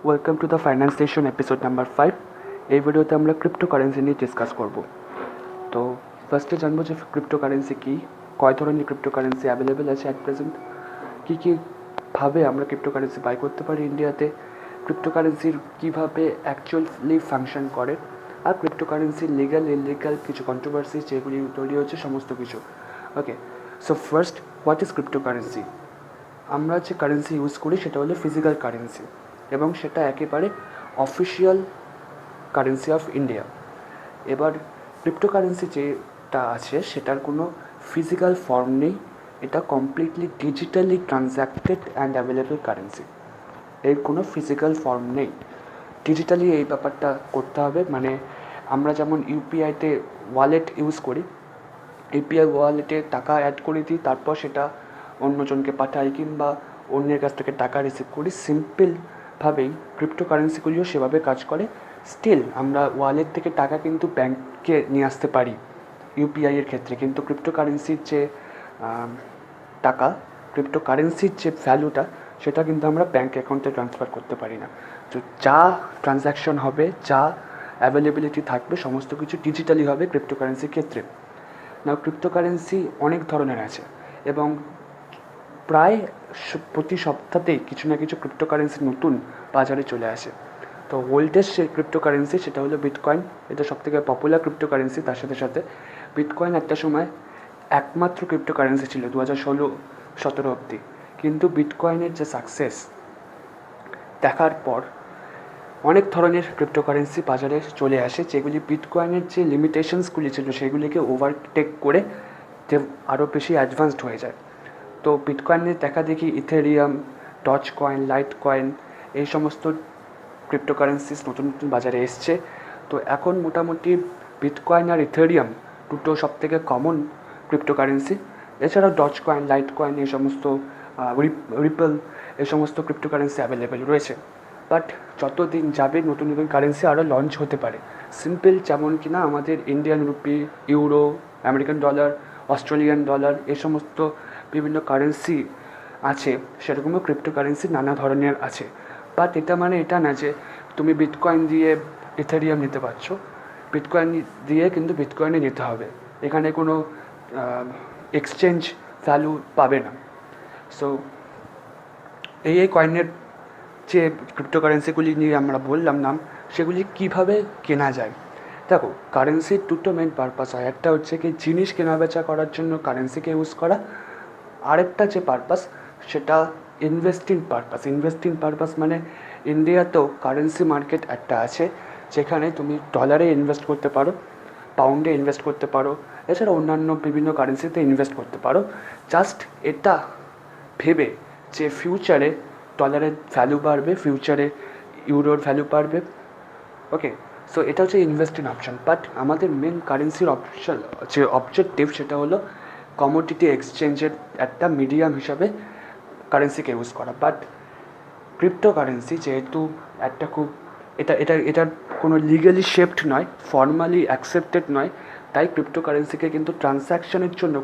Welcome to the finance session episode number 5। এই ভিডিওতে আমরা ক্রিপ্টোকারেন্সি নিয়ে ডিসকাস করব। তো ফার্স্টে জানবো যে ক্রিপ্টোকারেন্সি কী, কয় ধরনের ক্রিপ্টোকারেন্সি অ্যাভেলেবেল আছে অ্যাট প্রেজেন্ট, কী কীভাবে আমরা ক্রিপ্টোকারেন্সি বাই করতে পারি ইন্ডিয়াতে, ক্রিপ্টোকারেন্সির কীভাবে অ্যাকচুয়ালি ফাংশন করে, আর ক্রিপ্টোকারেন্সির লিগ্যাল ইলিগ্যাল কিছু কন্ট্রোভার্সি যেগুলি তৈরি হচ্ছে সমস্ত কিছু। Okay, so first, what is cryptocurrency? আমরা যে কারেন্সি ইউজ করি সেটা হলো ফিজিক্যাল কারেন্সি এবং সেটা একেবারে অফিসিয়াল কারেন্সি অফ ইন্ডিয়া। এবার ক্রিপ্টোকারেন্সি যেটা আছে সেটার কোনো ফিজিক্যাল ফর্ম নেই, এটা completely digitally ট্রানজ্যাক্টেড and available currency. এর কোনো ফিজিক্যাল ফর্ম নেই, ডিজিটালি এই ব্যাপারটা করতে হবে। মানে আমরা যেমন ইউপিআইতে ওয়ালেট ইউজ করি, ইউপিআই ওয়ালেটে টাকা অ্যাড করে দিই, তারপর সেটা অন্যজনকে পাঠাই কিংবা অন্যের কাছ থেকে টাকা রিসিভ করি, সিম্পলভাবেই ক্রিপ্টোকারেন্সিগুলিও সেভাবে কাজ করে। স্টিল আমরা ওয়ালেট থেকে টাকা কিন্তু ব্যাংকে নিয়ে আসতে পারি ইউপিআইয়ের ক্ষেত্রে, কিন্তু ক্রিপ্টোকারেন্সির যে টাকা, ক্রিপ্টোকারেন্সির যে ভ্যালুটা, সেটা কিন্তু আমরা ব্যাঙ্ক অ্যাকাউন্টে ট্রান্সফার করতে পারি না। তো যা ট্রানজ্যাকশন হবে, যা অ্যাভেলেবিলিটি থাকবে, সমস্ত কিছু ডিজিটালি হবে ক্রিপ্টোকারেন্সির ক্ষেত্রে। না, ক্রিপ্টোকারেন্সি অনেক ধরনের আছে এবং প্রায় প্রতি সপ্তাহতেই কিছু না কিছু ক্রিপ্টোকারেন্সি নতুন বাজারে চলে আসে। তো ওল্ডেস্ট যে ক্রিপ্টোকারেন্সি সেটা হলো বিটকয়েন, এটা সবথেকে পপুলার ক্রিপ্টোকারেন্সি। তার সাথে সাথে বিটকয়েন একটা সময় একমাত্র ক্রিপ্টোকারেন্সি ছিল 2016-17 অবধি, কিন্তু বিটকয়েনের যে সাকসেস দেখার পর অনেক ধরনের ক্রিপ্টোকারেন্সি বাজারে চলে আসে, যেগুলি বিটকয়েনের যে লিমিটেশনসগুলি ছিল সেগুলিকে ওভারটেক করে যে আরও বেশি অ্যাডভান্সড হয়ে যায়। তো বিটকয়েনের দেখা দেখি Ethereum, Dogecoin, Litecoin, এই সমস্ত ক্রিপ্টোকারেন্সিস নতুন নতুন বাজারে এসছে। তো এখন মোটামুটি বিটকয়েন আর ইথেরিয়াম দুটো সবথেকে কমন ক্রিপ্টোকারেন্সি। এছাড়াও ডজ কয়েন, লাইট কয়েন, এই সমস্ত রিপল, এই সমস্ত ক্রিপ্টোকারেন্সি অ্যাভেলেবেল রয়েছে। বাট যত দিন যাবে নতুন নতুন কারেন্সি আরও লঞ্চ হতে পারে। সিম্পল যেমন কিনা আমাদের Indian rupee, euro, American dollar, Australian dollar, এই সমস্ত বিভিন্ন কারেন্সি আছে, সেরকমও ক্রিপ্টোকারেন্সি নানা ধরনের আছে। বাট এটা মানে এটা না যে তুমি বিটকয়েন দিয়ে ইথেরিয়াম নিতে পারছো, বিটকয়েন দিয়ে কিন্তু বিটকয়েনে নিতে হবে, এখানে কোনো এক্সচেঞ্জ ভ্যালু পাবে না। সো এই কয়েনের যে ক্রিপ্টোকারেন্সিগুলি নিয়ে আমরা বললাম নাম, সেগুলি কিভাবে কেনা যায়। দেখো, কারেন্সির দুটো মেন পারপাস হয়, একটা হচ্ছে কি জিনিস কেনাবেচা করার জন্য কারেন্সিকে ইউজ করা, আরেকটা যে পারপাস সেটা ইনভেস্টিং পারপাস। মানে ইন্ডিয়াতেও কারেন্সি মার্কেট একটা আছে, যেখানে তুমি ডলারে ইনভেস্ট করতে পারো, পাউন্ডে ইনভেস্ট করতে পারো, এছাড়া অন্যান্য বিভিন্ন কারেন্সিতে ইনভেস্ট করতে পারো। জাস্ট এটা ভেবে যে ফিউচারে ডলারের ভ্যালু বাড়বে, ফিউচারে ইউরোর ভ্যালু বাড়বে। ওকে, সো এটা হচ্ছে ইনভেস্টিং অপশন। বাট আমাদের মেন কারেন্সির অপশন যে অবজেক্টিভ, সেটা হলো কমোডিটি এক্সচেঞ্জের একটা মিডিয়াম হিসাবে কারেন্সিকে ইউজ করা। বাট ক্রিপ্টোকারেন্সি যেহেতু একটা খুব এটার কোনো লিগালি শেপড নয়, ফর্মালি অ্যাকসেপ্টেড নয়, তাই ক্রিপ্টোকারেন্সিকে কিন্তু ট্রানজ্যাকশনের জন্য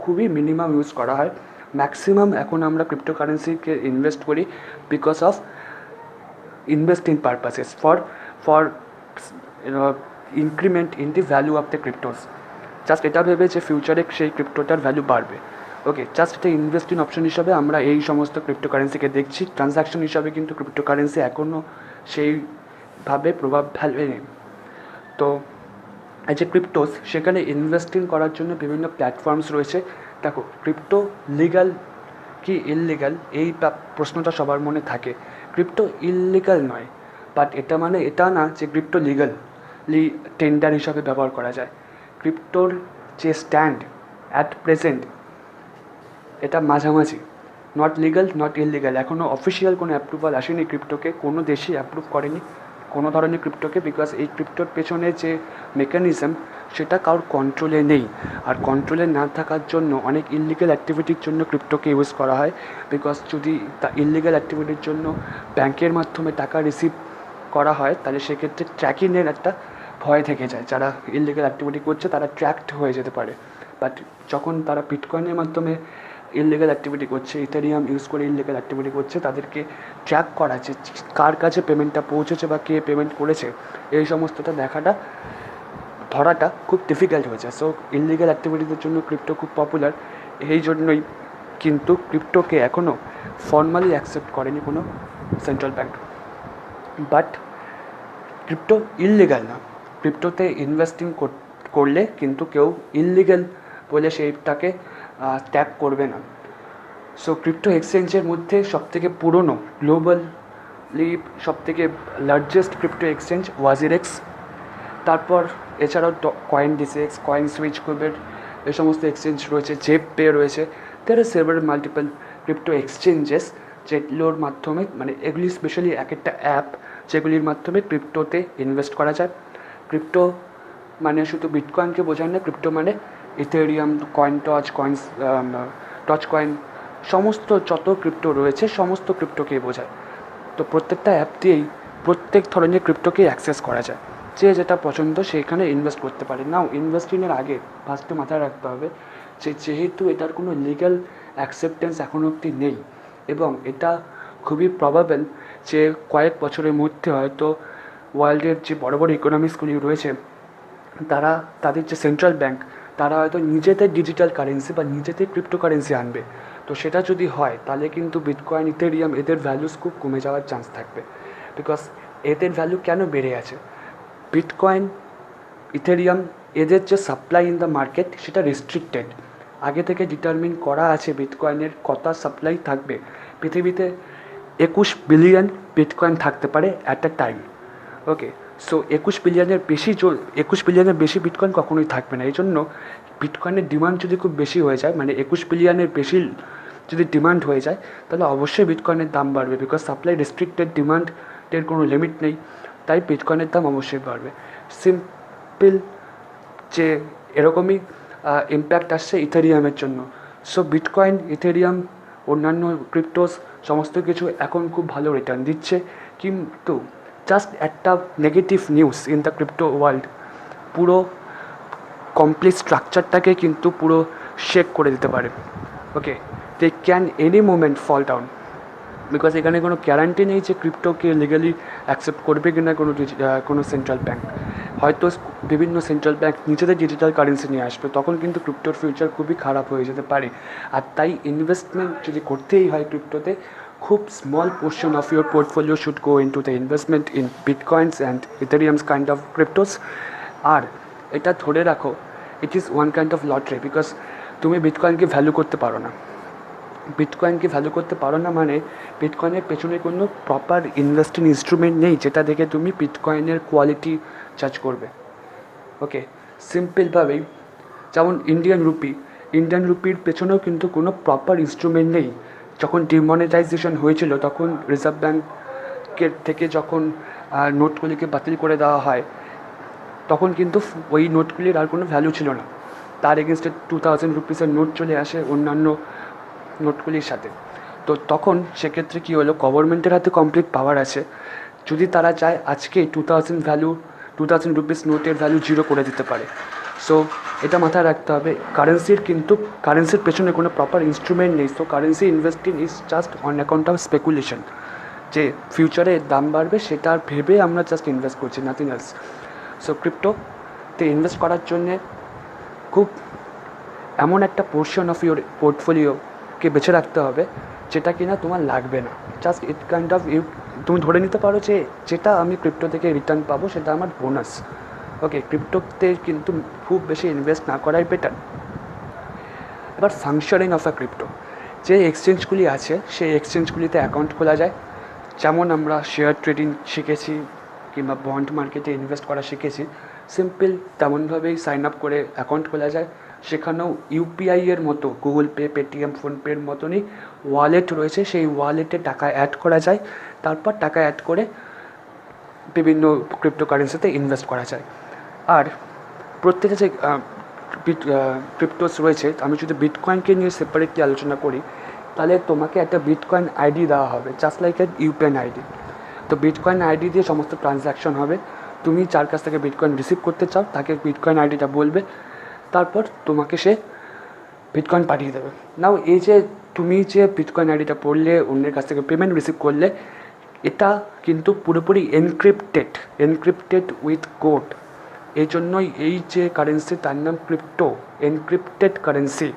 খুবই মিনিমাম ইউজ করা হয়। ম্যাক্সিমাম এখন আমরা ক্রিপ্টোকারেন্সিকে ইনভেস্ট করি because of investing purposes, for increment in the value of the cryptos. Just এটা ভেবে যে ফিউচারে সেই ক্রিপ্টোটার ভ্যালু বাড়বে। ওকে, জাস্ট এটা ইনভেস্টিং অপশন হিসাবে আমরা এই সমস্ত ক্রিপ্টোকারেন্সিকে দেখছি। ট্রানজ্যাকশন হিসাবে কিন্তু ক্রিপ্টোকারেন্সি এখনও সেইভাবে প্রভাব ফেলেনি। তো এই যে ক্রিপ্টোস, সেখানে ইনভেস্টিং করার জন্য বিভিন্ন প্ল্যাটফর্মস রয়েছে। দেখো, ক্রিপ্টো লিগাল কি ইললিগাল, এই প্রশ্নটা সবার মনে থাকে। ক্রিপ্টো ইললিগাল নয়, বাট এটা মানে এটা না যে ক্রিপ্টো লিগালি টেন্ডার হিসাবে ব্যবহার করা যায়। ক্রিপ্টোর যে স্ট্যান্ড অ্যাট প্রেজেন্ট, এটা মাঝামাঝি, নট লিগাল নট ইললিগাল। এখনও অফিসিয়াল কোনো অ্যাপ্রুভাল আসেনি ক্রিপ্টোকে, কোনো দেশই অ্যাপ্রুভ করেনি কোনো ধরনের ক্রিপ্টোকে, বিকজ এই ক্রিপ্টোর পেছনে যে মেকানিজম, সেটা কারোর কন্ট্রোলে নেই। আর কন্ট্রোলে না থাকার জন্য অনেক ইললিগাল অ্যাক্টিভিটির জন্য ক্রিপ্টোকে ইউজ করা হয়। বিকজ যদি তা ইললিগাল অ্যাক্টিভিটির জন্য ব্যাংকের মাধ্যমে টাকা রিসিভ করা হয়, তাহলে সেক্ষেত্রে ট্র্যাকিংয়ের একটা ভয় থেকে যায়। যারা ইললিগাল অ্যাক্টিভিটি করছে তারা ট্র্যাকড হয়ে যেতে পারে। বাট যখন তারা বিটকয়েনের মাধ্যমে ইললিগাল অ্যাক্টিভিটি করছে, ইথেরিয়াম ইউজ করে ইললিগাল অ্যাক্টিভিটি করছে, তাদেরকে ট্র্যাক করা যে কার কাছে পেমেন্টটা পৌঁছেছে বা কে পেমেন্ট করেছে, এই সমস্তটা ধরাটা খুব ডিফিকাল্ট হয়েছে। সো ইললিগাল অ্যাক্টিভিটিদের জন্য ক্রিপ্টো খুব পপুলার। এই জন্যই কিন্তু ক্রিপ্টোকে এখনও ফর্মালি অ্যাকসেপ্ট করেনি কোনো central bank. But crypto illegal না, ক্রিপ্টোতে ইনভেস্টিং করলে কিন্তু কেউ ইললিগাল বলে সেইটাকে ট্যাগ করবে না। সো ক্রিপ্টো এক্সচেঞ্জের মধ্যে সবথেকে পুরনো, গ্লোবালি সবথেকে লার্জেস্ট ক্রিপ্টো এক্সচেঞ্জ ওয়াজিরেক্স, তারপর এছাড়াও কয়েনডিসিএক্স, কয়েন সুইচ কুবের, এই সমস্ত এক্সচেঞ্জ রয়েছে, জেপ পে রয়েছে। There are several multiple crypto exchanges যেগুলোর মাধ্যমে, মানে এগুলি স্পেশালি এক একটা অ্যাপ যেগুলির মাধ্যমে ক্রিপ্টোতে ইনভেস্ট করা যায়। ক্রিপ্টো মানে শুধু বিটকয়েনকে বোঝায় না, ক্রিপ্টো মানে ইথেরিয়াম, টচ কয়েন, সমস্ত যত ক্রিপ্টো রয়েছে সমস্ত ক্রিপ্টোকেই বোঝায়। তো প্রত্যেকটা অ্যাপ দিয়েই প্রত্যেক ধরনের ক্রিপ্টোকে অ্যাক্সেস করা যায়। যে যেটা পছন্দ সেইখানে ইনভেস্ট করতে পারে। নাও ইনভেস্টিংয়ের আগে ফার্স্টে মাথায় রাখতে হবে যে যেহেতু এটার কোনো লিগ্যাল অ্যাকসেপ্টেন্স এখনও অবধি নেই, এবং এটা খুবই প্রবাবেল যে কয়েক বছরের মধ্যে হয়তো ওয়ার্ল্ডের যে বড় বড় ইকোনমিক্সগুলি রয়েছে তারা, তাদের যে সেন্ট্রাল ব্যাঙ্ক, তারা হয়তো নিজেদের ডিজিটাল কারেন্সি বা নিজেদের ক্রিপ্টো কারেন্সি আনবে। তো সেটা যদি হয় তাহলে কিন্তু বিটকয়েন, ইথেরিয়াম এদের ভ্যালুস খুব কমে যাওয়ার চান্স থাকবে। বিকজ এদের ভ্যালু কেন বেড়ে আছে? বিটকয়েন, ইথেরিয়াম এদের যে সাপ্লাই ইন দ্য মার্কেট সেটা রেস্ট্রিক্টেড। আগে থেকে ডিটারমিন করা আছে বিটকয়েনের কত সাপ্লাই থাকবে। পৃথিবীতে 21 বিলিয়ন বিটকয়েন থাকতে পারে at a time. Okay, so 21 বিলিয়নের বেশি বিটকয়েন কখনোই থাকবে না। এই জন্য বিটকয়েনের ডিমান্ড যদি খুব বেশি হয়ে যায়, মানে 21 বিলিয়নের বেশি যদি ডিমান্ড হয়ে যায়, তাহলে অবশ্যই বিটকয়েনের দাম বাড়বে। বিকজ সাপ্লাই রেস্ট্রিক্টেড, ডিমান্ডের কোনো লিমিট নেই, তাই বিটকয়েনের দাম অবশ্যই বাড়বে। সিম্পল যে এরকমই ইম্প্যাক্ট আসছে ইথেরিয়ামের জন্য। সো বিটকয়েন, ইথেরিয়াম, অন্যান্য ক্রিপ্টোস সমস্ত কিছু এখন খুব ভালো রিটার্ন দিচ্ছে, কিন্তু জাস্ট একটা negative news in the crypto world পুরো কমপ্লিট স্ট্রাকচারটাকে কিন্তু পুরো শেক করে দিতে পারে। Okay, they can any moment fall down, because এখানে কোনো গ্যারান্টি নেই যে ক্রিপ্টোকে লিগালি অ্যাকসেপ্ট করবে কিনা কোনো সেন্ট্রাল ব্যাঙ্ক। হয়তো বিভিন্ন সেন্ট্রাল ব্যাঙ্ক নিজেদের ডিজিটাল কারেন্সি নিয়ে আসবে, তখন কিন্তু ক্রিপ্টোর ফিউচার খুবই খারাপ হয়ে যেতে পারে। আর তাই ইনভেস্টমেন্ট যদি করতেই হয় ক্রিপ্টোতে, খুব small portion of your portfolio should go into the investment in bitcoins and ethereums kind of cryptos. আর এটা ধরে রাখো, it is one kind of lottery, because তুমি বিটকয়েনকে ভ্যালু করতে পারো না। বিটকয়েনকে ভ্যালু করতে পারো না মানে বিটকয়েনের পেছনে কোনো প্রপার ইনভেস্টিং ইনস্ট্রুমেন্ট নেই যেটা দেখে তুমি বিটকয়েনের কোয়ালিটি জাজ করবে। ওকে, সিম্পলভাবেই যেমন ইন্ডিয়ান রুপির পেছনেও কিন্তু কোনো প্রপার ইনস্ট্রুমেন্ট নেই। যখন ডিমনিটাইজেশন হয়েছিল তখন রিজার্ভ ব্যাঙ্কের থেকে যখন নোটগুলিকে বাতিল করে দেওয়া হয়, তখন কিন্তু ওই নোটগুলির আর কোনো ভ্যালু ছিল না। তার এগেনস্টে 2000 রুপিসের নোট চলে আসে অন্যান্য নোটগুলির সাথে। তো তখন সেক্ষেত্রে কী হলো, গভর্নমেন্টের হাতে কমপ্লিট পাওয়ার আছে, যদি তারা চায় আজকে 2000 রুপিস নোটের ভ্যালু 0 করে দিতে পারে। সো এটা মাথায় রাখতে হবে, কারেন্সির পেছনে কোনো প্রপার ইনস্ট্রুমেন্ট নেই। So currency investing is just on account of speculation, যে ফিউচারে দাম বাড়বে সেটা ভেবে আমরা জাস্ট ইনভেস্ট করছি, নাথিং এলস। সো ক্রিপ্টোতে ইনভেস্ট করার জন্যে খুব এমন একটা পোর্শন অফ ইউর পোর্টফোলিওকে বেছে রাখতে হবে যেটা কিনা তোমার লাগবে না। জাস্ট ইট কাইন্ড অফ তুমি ধরে নিতে পারো যে যেটা আমি ক্রিপ্টো থেকে রিটার্ন পাবো সেটা আমার বোনাস। ওকে, ক্রিপ্টোতে কিন্তু খুব বেশি ইনভেস্ট না করাই বেটার। এবার ফাংশনিং অফ আ ক্রিপ্টো, যে এক্সচেঞ্জগুলি আছে সেই এক্সচেঞ্জগুলিতে অ্যাকাউন্ট খোলা যায়। যেমন আমরা শেয়ার ট্রেডিং শিখেছি কিংবা বন্ড মার্কেটে ইনভেস্ট করা শিখেছি, সিম্পল তেমনভাবেই সাইন আপ করে অ্যাকাউন্ট খোলা যায়। সেখানেও ইউপিআইয়ের মতো, গুগল পে, পেটিএম, ফোনপের মতনই ওয়ালেট রয়েছে, সেই ওয়ালেটে টাকা অ্যাড করা যায়। তারপর টাকা অ্যাড করে বিভিন্ন ক্রিপ্টোকারেন্সিতে ইনভেস্ট করা যায়। আর প্রত্যেকে যে ক্রিপ্টোস রয়েছে, আমি যদি বিটকয়েনকে নিয়ে সেপারেটলি আলোচনা করি, তাহলে তোমাকে একটা বিটকয়েন আইডি দেওয়া হবে, just like a UPI ID. তো বিটকয়েন আইডি দিয়ে সমস্ত ট্রানজ্যাকশন হবে। তুমি যার কাছ থেকে বিটকয়েন রিসিভ করতে চাও তাকে বিটকয়েন আইডিটা বলবে, তারপর তোমাকে সে বিটকয়েন পাঠিয়ে দেবে। নাও এই যে তুমি যে বিটকয়েন আইডিটা পড়লে, অন্যের কাছ থেকে পেমেন্ট রিসিভ করলে, এটা কিন্তু পুরোপুরি এনক্রিপ্টেড উইথ কোড। এই জন্যই এই যে কারেন্সি তার নাম ক্রিপ্টো, এনক্রিপ্টেড কারেন্সি।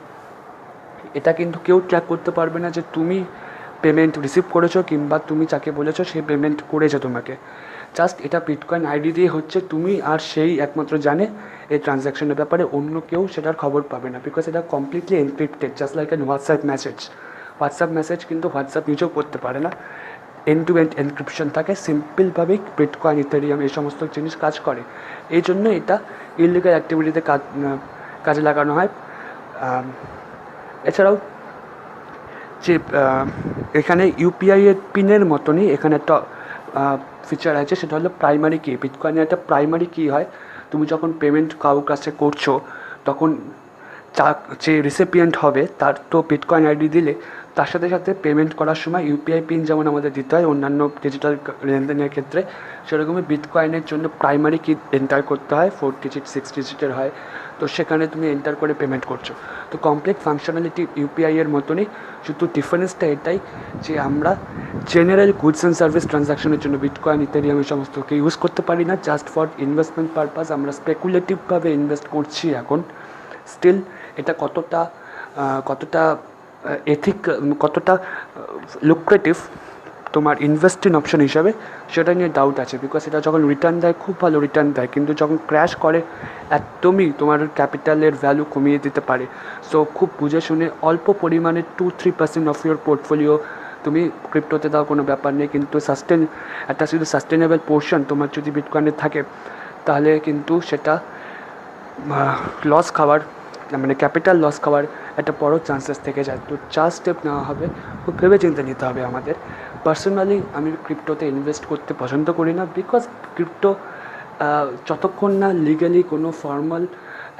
এটা কিন্তু কেউ ট্র্যাক করতে পারবে না যে তুমি পেমেন্ট রিসিভ করেছো কিংবা তুমি যাকে বলেছো সে পেমেন্ট করেছে তোমাকে। জাস্ট এটা বিটকয়েন আইডি দিয়ে হচ্ছে, তুমি আর সেই একমাত্র জানে এই ট্রানজ্যাকশনের ব্যাপারে, অন্য কেউ সেটার খবর পাবে না, বিকজ এটা completely encrypted, just like an WhatsApp message কিন্তু হোয়াটসঅ্যাপ নিজেও করতে পারে না। এন্ড টু এন্ড এনক্রিপশন থাকে, সিম্পলভাবেই বিটকয়েন ইথেরিয়াম এই সমস্ত জিনিস কাজ করে। এই জন্য এটা ইলিগাল অ্যাক্টিভিটিতে কাজে লাগানো হয়। এছাড়াও যে এখানে ইউপিআই এর পিনের মতনই এখানে একটা ফিচার আছে, সেটা হলো প্রাইমারি কি। বিটকয়েনের একটা প্রাইমারি কি হয়, তুমি যখন পেমেন্ট কারোর কাছে করছো তখন যে রিসিপিয়েন্ট হবে তার তো বিটকয়েন আইডি দিলে, তার সাথে সাথে পেমেন্ট করার সময় ইউপিআই পিন যেমন আমাদের দিতে হয় অন্যান্য ডিজিটাল লেনদেনের ক্ষেত্রে, সেরকমই বিটকয়েনের জন্য প্রাইমারি কি এন্টার করতে হয়, 4 ডিজিট 6 ডিজিটের হয়। তো সেখানে তুমি এন্টার করে পেমেন্ট করছো। তো কমপ্লিট ফাংশনালিটি ইউপিআই এর মতনই, শুধু ডিফারেন্সটা এটাই যে আমরা জেনারেল গুডস অ্যান্ড সার্ভিস ট্রানজ্যাকশনের জন্য বিটকয়েন ইথেরিয়াম এই সমস্তকে ইউজ করতে পারি না। জাস্ট ফর ইনভেস্টমেন্ট পারপাস আমরা স্পেকুলেটিভভাবে ইনভেস্ট করছি এখন। স্টিল এটা কতটা কতটা লুক্রেটিভ তোমার ইনভেস্টিং অপশন হিসাবে, সেটা নিয়ে ডাউট আছে। বিকজ এটা যখন রিটার্ন দেয় খুব ভালো রিটার্ন দেয়, কিন্তু যখন ক্র্যাশ করে একদমই তোমার ক্যাপিটালের ভ্যালু কমিয়ে দিতে পারে। সো খুব বুঝে শুনে অল্প পরিমাণে 2-3% অফ ইউর পোর্টফোলিও তুমি ক্রিপ্টোতে দাও, কোনো ব্যাপার নেই। কিন্তু একটা শুধু সাস্টেনেবল পোর্শন তোমার যদি বিটকয়েনে থাকে, তাহলে কিন্তু সেটা লস খাওয়ার, মানে ক্যাপিটাল লস খাওয়ার একটা বড় চান্সেস থেকে যায়। তো 4 স্টেপ নেওয়া হবে, খুব ভেবে চিন্তে নিতে হবে আমাদের। পার্সোনালি আমি ক্রিপ্টোতে ইনভেস্ট করতে পছন্দ করি না, বিকজ ক্রিপ্টো যতক্ষণ না লিগালি কোনো ফর্মাল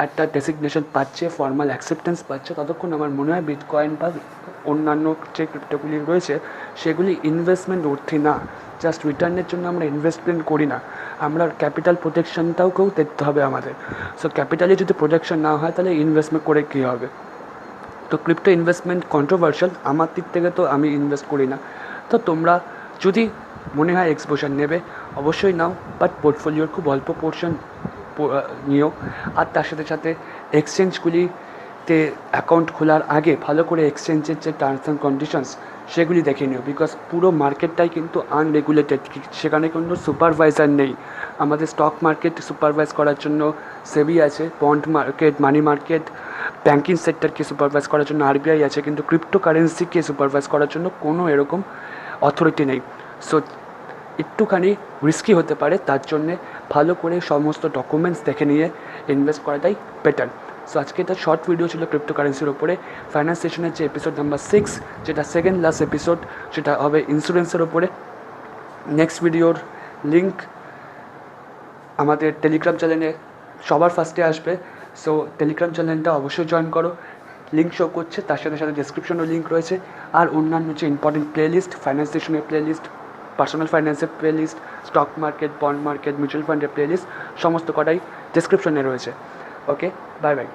একটা ডেসিগনেশন পাচ্ছে, ফর্মাল অ্যাকসেপ্টেন্স পাচ্ছে, ততক্ষণ আমার মনে হয় বিটকয়েন বা অন্যান্য যে ক্রিপ্টোগুলি রয়েছে সেগুলি ইনভেস্টমেন্ট অর্থী না। জাস্ট রিটার্নের জন্য আমরা ইনভেস্টমেন্ট করি না, আমরা ক্যাপিটাল প্রোটেকশনটাকেও দেখতে হবে আমাদের। সো ক্যাপিটালে যদি প্রোটেকশন না হয় তাহলে ইনভেস্টমেন্ট করে কী হবে। তো ক্রিপ্টো ইনভেস্টমেন্ট কন্ট্রোভার্সিয়াল, আমার দিক থেকে তো আমি ইনভেস্ট করি না। তো তোমরা যদি মনে হয় এক্সপোজার নেবে অবশ্যই নাও, বাট পোর্টফোলিওর খুব অল্প পোর্শন নিও। আর তার সাথে সাথে এক্সচেঞ্জগুলিতে অ্যাকাউন্ট খোলার আগে ভালো করে এক্সচেঞ্জের যে টার্মস অ্যান্ড কন্ডিশনস সেগুলি দেখে নিও। বিকজ পুরো মার্কেটটাই কিন্তু আনরেগুলেটেড, সেখানে কোনো সুপারভাইজার নেই। আমাদের স্টক মার্কেট সুপারভাইজ করার জন্য সেবি আছে, bond market, money market, banking সেক্টরকে সুপারভাইজ করার জন্য আরবিআই আছে, কিন্তু ক্রিপ্টোকারেন্সিকে সুপারভাইজ করার জন্য কোনো এরকম অথরিটি নেই। সো একটুখানি রিস্কি হতে পারে, তার জন্যে ভালো করে সমস্ত ডকুমেন্টস দেখে নিয়ে ইনভেস্ট করাটাই বেটার। সো আজকে এটা শর্ট ভিডিও ছিল ক্রিপ্টোকারেন্সির ওপরে। ফাইন্যান্স সেশনের যে এপিসোড নাম্বার 6, যেটা সেকেন্ড লাস্ট এপিসোড, সেটা হবে ইন্স্যুরেন্সের ওপরে। নেক্সট ভিডিওর লিঙ্ক আমাদের টেলিগ্রাম চ্যানেলে সবার ফার্স্টে আসবে। সো টেলিগ্রাম চ্যানেলটা অবশ্যই জয়েন করো, লিঙ্ক শো করছে, তার সাথে সাথে ডেসক্রিপশনেও লিঙ্ক রয়েছে। আর অন্যান্য যে ইম্পর্টেন্ট প্লেলিস্ট, ফাইন্যান্স সেশনের প্লেলিস্ট, পার্সোনাল ফাইন্যান্সের playlist, stock market, bond market, mutual ফান্ডের প্লেলিস্ট, সমস্ত কটাই ডেসক্রিপশনে রয়েছে। ওকে, বাই বাই।